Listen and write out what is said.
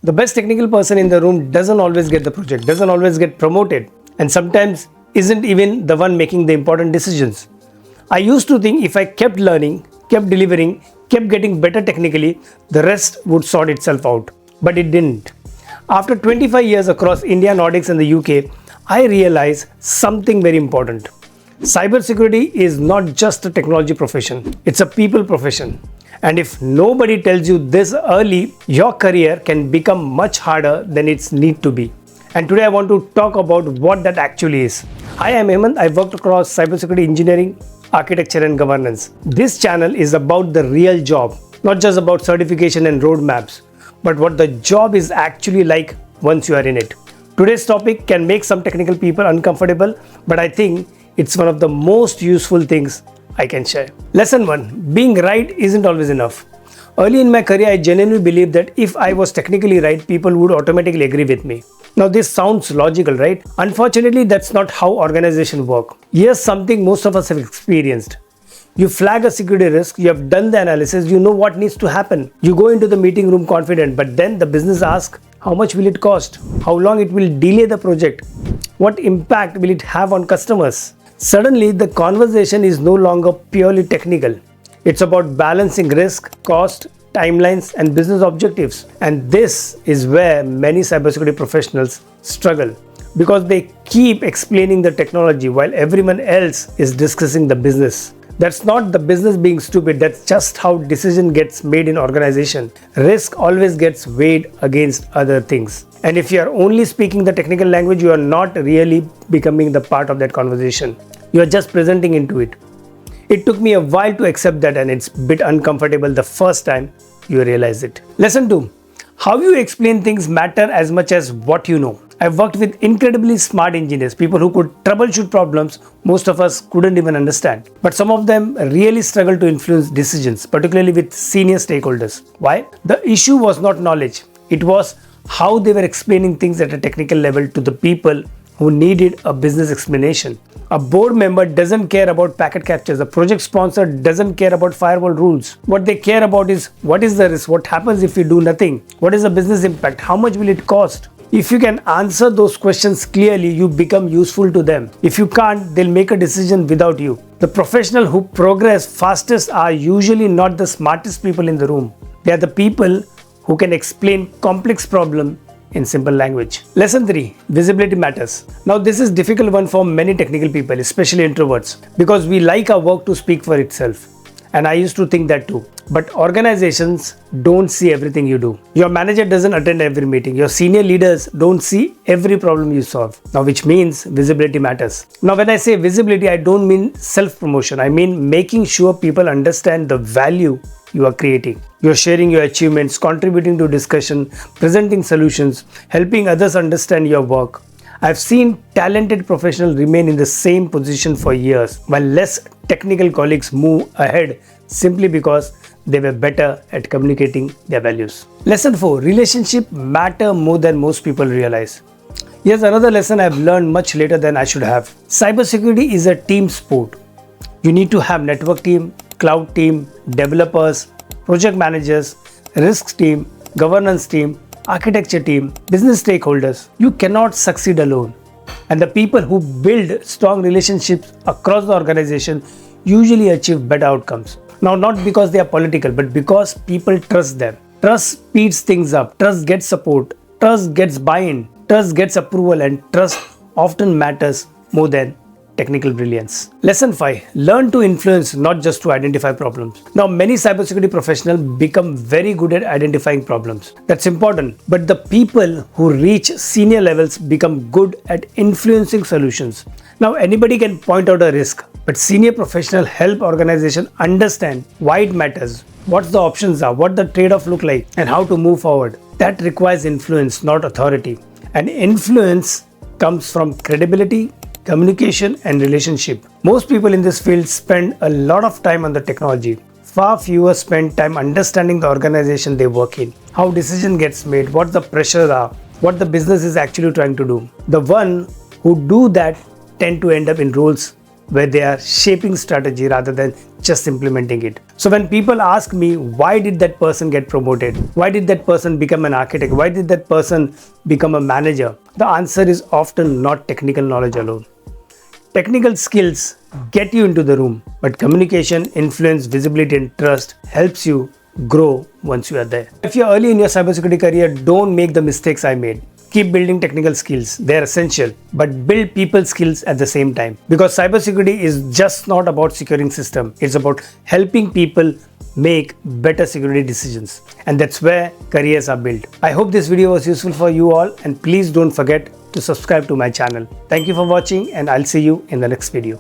The best technical person in the room doesn't always get the project, doesn't always get promoted, and sometimes isn't even the one making the important decisions. I used to think if I kept learning, kept delivering, kept getting better technically, the rest would sort itself out. But it didn't. After 25 years across India, Nordics and the UK, I realized something very important. Cybersecurity is not just a technology profession, it's a people profession. And if nobody tells you this early, your career can become much harder than it's need to be. And today I want to talk about what that actually is. Hi, I'm Hemant. I've worked across cybersecurity engineering, architecture and governance. This channel is about the real job, not just about certification and roadmaps, but what the job is actually like once you are in it. Today's topic can make some technical people uncomfortable, but I think it's one of the most useful things I can share. Lesson 1. Being right isn't always enough. Early in my career, I genuinely believed that if I was technically right, people would automatically agree with me. Now this sounds logical, right? Unfortunately, that's not how organizations work. Here's something most of us have experienced. You flag a security risk, you have done the analysis, you know what needs to happen. You go into the meeting room confident, but then the business asks, how much will it cost? How long it will delay the project? What impact will it have on customers? Suddenly, the conversation is no longer purely technical. It's about balancing risk, cost, timelines, and business objectives. And this is where many cybersecurity professionals struggle because they keep explaining the technology while everyone else is discussing the business. That's not the business being stupid, that's just how decision gets made in organization. Risk always gets weighed against other things. And if you are only speaking the technical language, you are not really becoming the part of that conversation. You are just presenting into it. It took me a while to accept that, and it's a bit uncomfortable the first time you realize it. Lesson 2. How you explain things matter as much as what you know. I've worked with incredibly smart engineers, people who could troubleshoot problems most of us couldn't even understand. But some of them really struggle to influence decisions, particularly with senior stakeholders. Why? The issue was not knowledge. It was how they were explaining things at a technical level to the people who needed a business explanation. A board member doesn't care about packet captures. A project sponsor doesn't care about firewall rules. What they care about is what is the risk, what happens if we do nothing, what is the business impact, how much will it cost. If you can answer those questions clearly, you become useful to them. If you can't, they'll make a decision without you. The professionals who progress fastest are usually not the smartest people in the room. They are the people who can explain complex problems in simple language. Lesson 3. Visibility matters. Now this is a difficult one for many technical people, especially introverts, because we like our work to speak for itself. And I used to think that too. But organizations don't see everything you do. Your manager doesn't attend every meeting. Your senior leaders don't see every problem you solve. Now, which means visibility matters. Now, when I say visibility, I don't mean self-promotion. I mean making sure people understand the value you are creating. You're sharing your achievements, contributing to discussion, presenting solutions, helping others understand your work. I've seen talented professionals remain in the same position for years, while less technical colleagues move ahead simply because they were better at communicating their values. Lesson 4. Relationships matter more than most people realize. Here's another lesson I've learned much later than I should have. Cybersecurity is a team sport. You need to have network team, cloud team, developers, project managers, risks team, governance team, architecture team, business stakeholders. You cannot succeed alone. And the people who build strong relationships across the organization usually achieve better outcomes. Now, not because they are political, but because people trust them. Trust speeds things up. Trust gets support. Trust gets buy-in. Trust gets approval, and trust often matters more than technical brilliance. Lesson 5. Learn to influence, not just to identify problems. Now, many cybersecurity professionals become very good at identifying problems. That's important. But the people who reach senior levels become good at influencing solutions. Now, anybody can point out a risk, but senior professionals help organizations understand why it matters, what the options are, what the trade-off look like, and how to move forward. That requires influence, not authority. And influence comes from credibility, communication, and relationship. Most people in this field spend a lot of time on the technology. Far fewer spend time understanding the organization they work in, how decision gets made, what the pressures are, what the business is actually trying to do. The one who do that tend to end up in roles where they are shaping strategy rather than just implementing it. So when people ask me, why did that person get promoted? Why did that person become an architect? Why did that person become a manager? The answer is often not technical knowledge alone. Technical skills get you into the room, but communication, influence, visibility, and trust helps you grow once you are there. If you're early in your cybersecurity career, don't make the mistakes I made. Keep building technical skills. They're essential, but build people skills at the same time. Because cybersecurity is just not about securing system. It's about helping people make better security decisions. And that's where careers are built. I hope this video was useful for you all, and please don't forget to subscribe to my channel. Thank you for watching, and I'll see you in the next video.